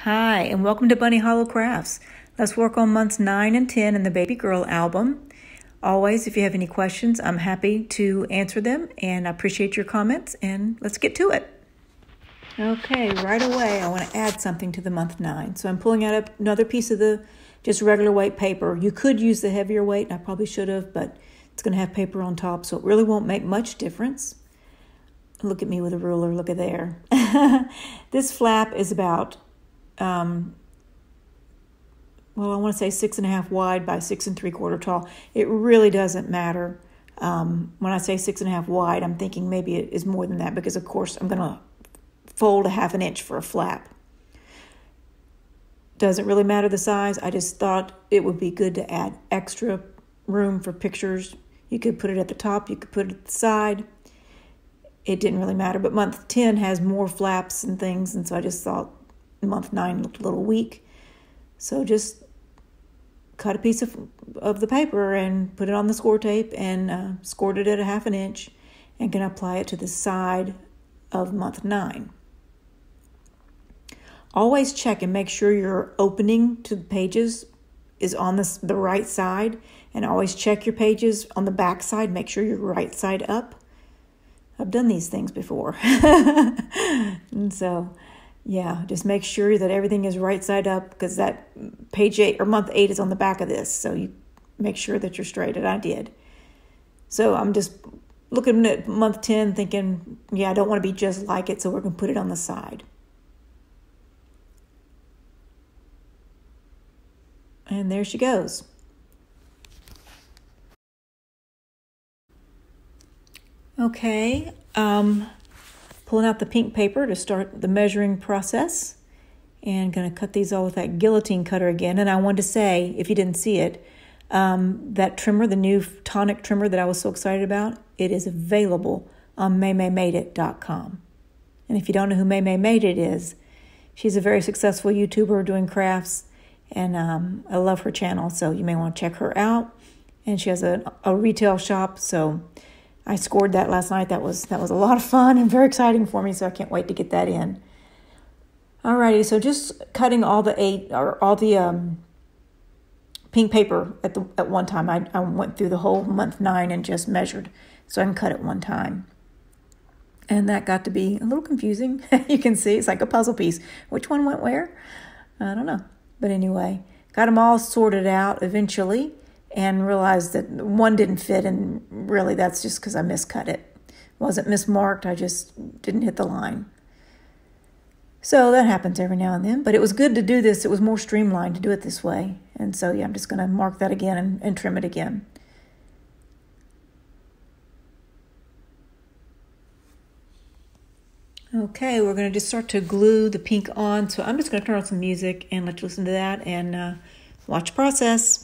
Hi, and welcome to Bunny Hollow Crafts. Let's work on months 9 and 10 in the Baby Girl album. Always, if you have any questions, I'm happy to answer them, and I appreciate your comments, and let's get to it. Okay, right away, I want to add something to the month 9. So I'm pulling out another piece of the just regular weight paper. You could use the heavier weight, and I probably should have, but it's going to have paper on top, so it really won't make much difference. Look at me with a ruler, look at there. This flap is about well, I want to say 6.5 wide by 6 3/4 tall. It really doesn't matter. When I say 6.5 wide, I'm thinking maybe it is more than that because, of course, I'm going to fold a 1/2 inch for a flap. Doesn't really matter the size. I just thought it would be good to add extra room for pictures. You could put it at the top. You could put it at the side. It didn't really matter. But month 10 has more flaps and things, and so I just thought month 9 looked a little weak. So just cut a piece of the paper and put it on the score tape and scored it at a 1/2 inch and can apply it to the side of month 9. Always check and make sure your opening to the pages is on the right side, and always check your pages on the back side. Make sure you're right side up. I've done these things before. And so yeah, just make sure that everything is right side up because that page 8 or month 8 is on the back of this. So you make sure that you're straight, and I did. So I'm just looking at month 10 thinking, yeah, I don't want to be just like it, so we're going to put it on the side. And there she goes. Okay, pulling out the pink paper to start the measuring process, and going to cut these all with that guillotine cutter again. And I wanted to say, if you didn't see it, that trimmer, the new tonic trimmer that I was so excited about, it is available on MayMayMadeIt.com. And if you don't know who MayMayMadeIt is, she's a very successful YouTuber doing crafts, and I love her channel, so you may want to check her out. And she has a retail shop, so I scored that last night. That was a lot of fun and very exciting for me, so I can't wait to get that in. Alrighty, so just cutting all the pink paper at one time. I went through the whole month 9 and just measured, so I can cut it one time. And that got to be a little confusing. You can see it's like a puzzle piece. Which one went where? I don't know. But anyway, got them all sorted out eventually, and realized that one didn't fit, and really that's just because I miscut it. It wasn't mismarked, I just didn't hit the line. So that happens every now and then, but it was good to do this. It was more streamlined to do it this way. And so yeah, I'm just going to mark that again and trim it again. Okay, we're going to just start to glue the pink on. So I'm just going to turn on some music and let you listen to that and watch the process.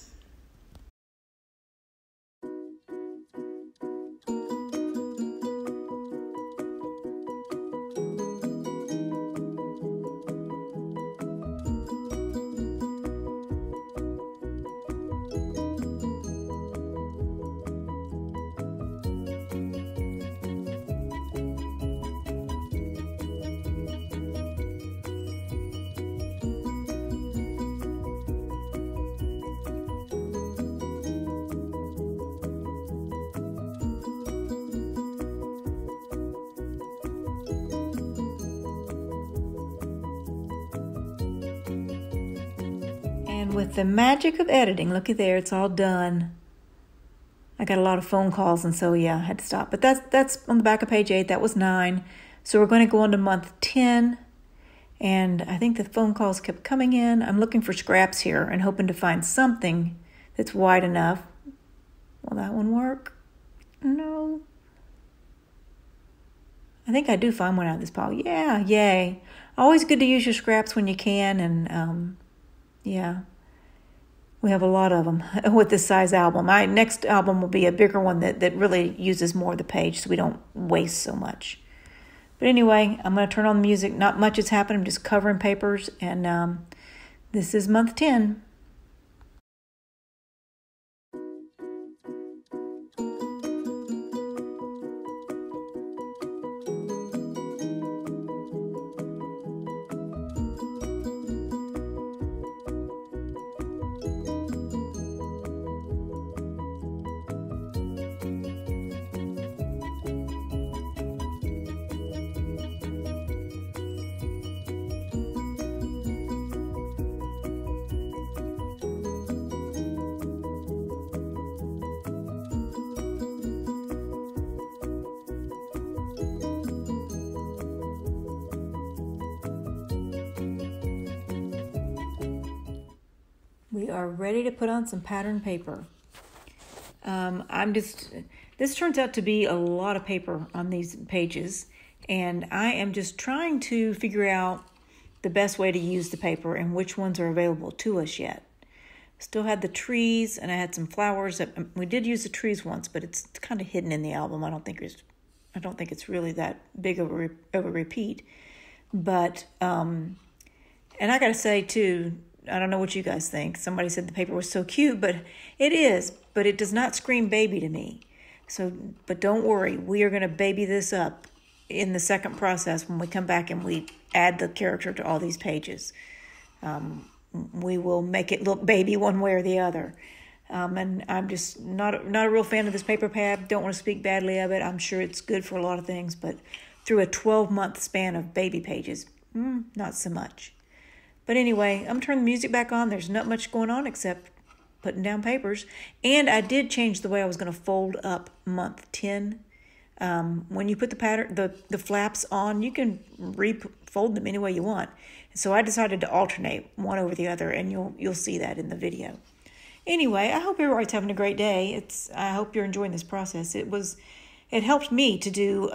And with the magic of editing, look at there, it's all done. I got a lot of phone calls, and so yeah, I had to stop. But that's on the back of page 8. That was 9. So we're going to go on to month 10. And I think the phone calls kept coming in. I'm looking for scraps here and hoping to find something that's wide enough. Will that one work? No. I think I do find one out of this pile. Yeah, yay. Always good to use your scraps when you can, and yeah. We have a lot of them with this size album. My next album will be a bigger one that really uses more of the page so we don't waste so much. But anyway, I'm going to turn on the music. Not much has happened. I'm just covering papers, and this is month 10. We are ready to put on some pattern paper. This turns out to be a lot of paper on these pages, and I am just trying to figure out the best way to use the paper and which ones are available to us yet. Still had the trees, and I had some flowers. We did use the trees once, but it's kind of hidden in the album. I don't think it's really that big of a repeat. But and I gotta say too, I don't know what you guys think. Somebody said the paper was so cute, but it is. But it does not scream baby to me. So, but don't worry, we are gonna baby this up in the second process when we come back and we add the character to all these pages. We will make it look baby one way or the other. And I'm just not a real fan of this paper pad. Don't want to speak badly of it. I'm sure it's good for a lot of things, but through a 12-month span of baby pages, not so much. But anyway, I'm going to turn the music back on. There's not much going on except putting down papers. And I did change the way I was going to fold up month 10. When you put the pattern, the flaps on, you can refold them any way you want. So I decided to alternate one over the other, and you'll see that in the video. Anyway, I hope everybody's having a great day. I hope you're enjoying this process. It helped me to do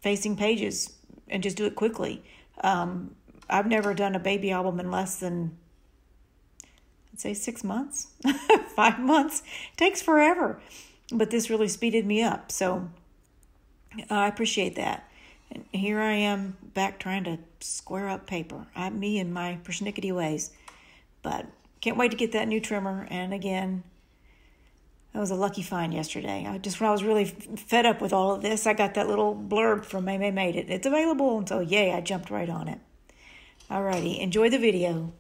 facing pages and just do it quickly. I've never done a baby album in less than, I'd say 6 months, 5 months. It takes forever, but this really speeded me up. So I appreciate that. And here I am back trying to square up paper. Me and my persnickety ways. But can't wait to get that new trimmer. And again, that was a lucky find yesterday. When I was really fed up with all of this, I got that little blurb from May Made It. It's available, and so yay, I jumped right on it. Alrighty, enjoy the video.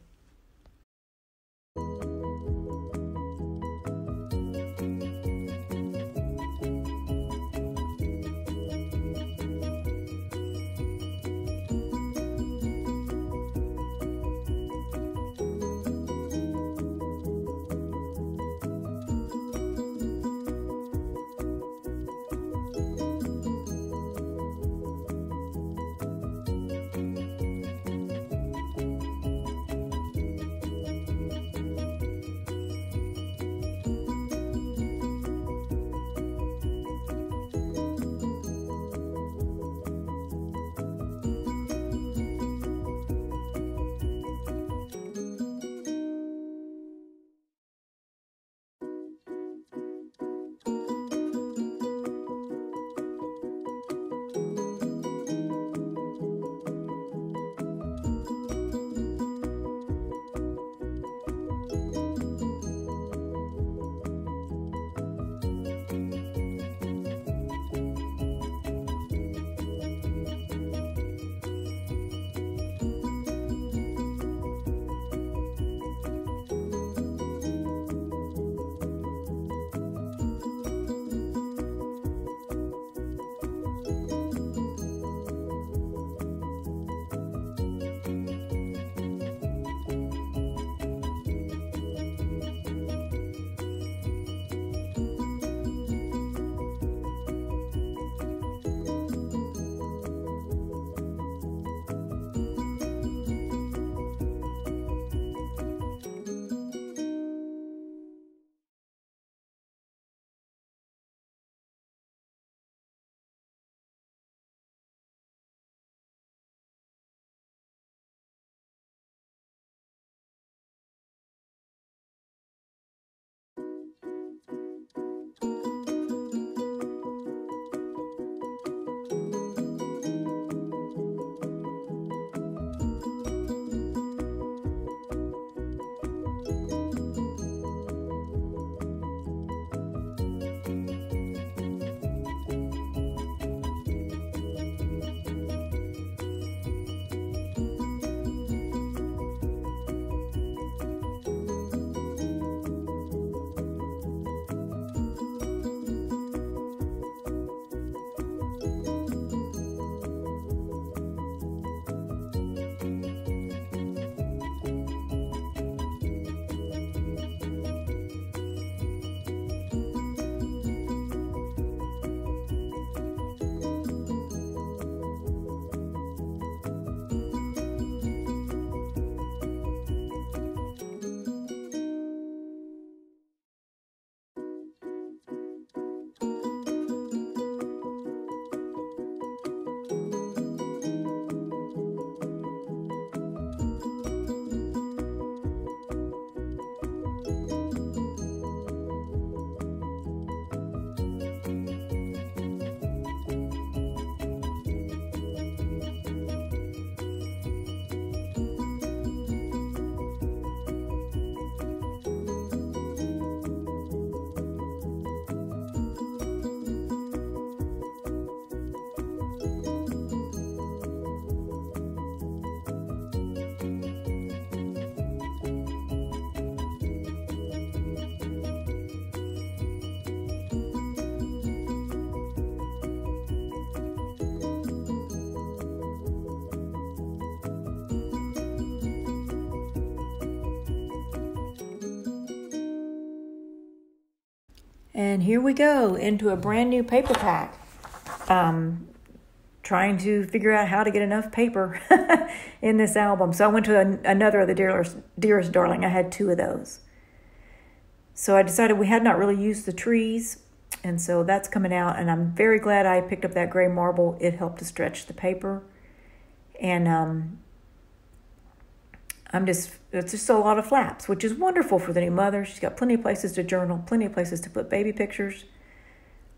And here we go into a brand new paper pack. Trying to figure out how to get enough paper in this album. So I went to another of the Dearest Darling. I had 2 of those. So I decided we had not really used the trees, and so that's coming out, and I'm very glad I picked up that gray marble. It helped to stretch the paper. And it's just a lot of flaps, which is wonderful for the new mother. She's got plenty of places to journal, plenty of places to put baby pictures.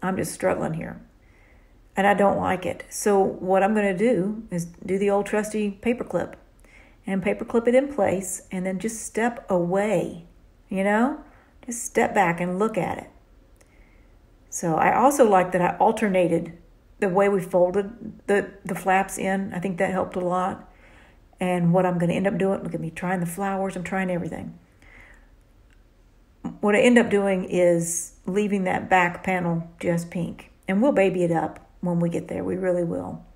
I'm just struggling here. And I don't like it. So what I'm going to do is do the old trusty paper clip and paper clip it in place and then just step away, just step back and look at it. So I also like that I alternated the way we folded the flaps in. I think that helped a lot. And what I'm going to end up doing, look at me trying the flowers, I'm trying everything. What I end up doing is leaving that back panel just pink. And we'll baby it up when we get there. We really will.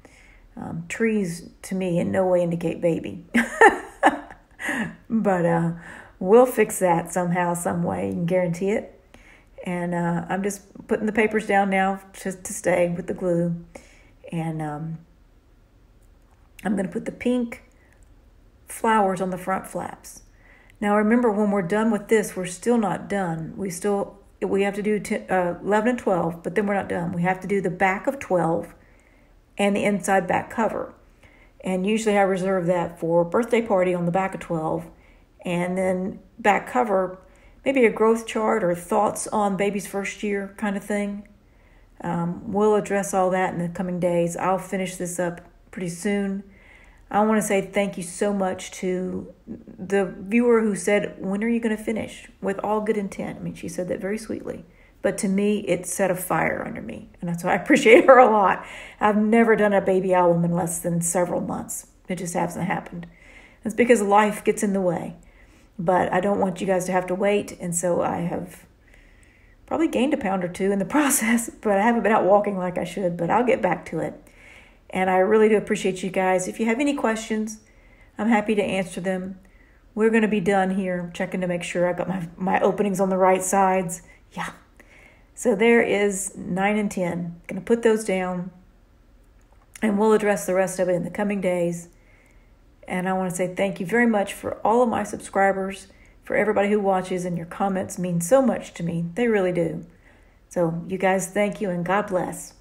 Trees, to me, in no way indicate baby. But we'll fix that somehow, some way. You can guarantee it. And I'm just putting the papers down now just to stay with the glue. And I'm going to put the pink flowers on the front flaps. Now remember, when we're done with this, we're still not done. We have to do 11 and 12, but then we're not done. We have to do the back of 12 and the inside back cover. And usually I reserve that for birthday party on the back of 12. And then back cover, maybe a growth chart or thoughts on baby's first year kind of thing. We'll address all that in the coming days. I'll finish this up pretty soon. I want to say thank you so much to the viewer who said, when are you going to finish? With all good intent. I mean, she said that very sweetly. But to me, it set a fire under me. And that's why I appreciate her a lot. I've never done a baby album in less than several months. It just hasn't happened. It's because life gets in the way. But I don't want you guys to have to wait. And so I have probably gained a pound or 2 in the process. But I haven't been out walking like I should. But I'll get back to it. And I really do appreciate you guys. If you have any questions, I'm happy to answer them. We're going to be done here. I'm checking to make sure I got my openings on the right sides. Yeah. So there is 9 and 10. Going to put those down. And we'll address the rest of it in the coming days. And I want to say thank you very much for all of my subscribers, for everybody who watches, and your comments mean so much to me. They really do. So you guys, thank you and God bless.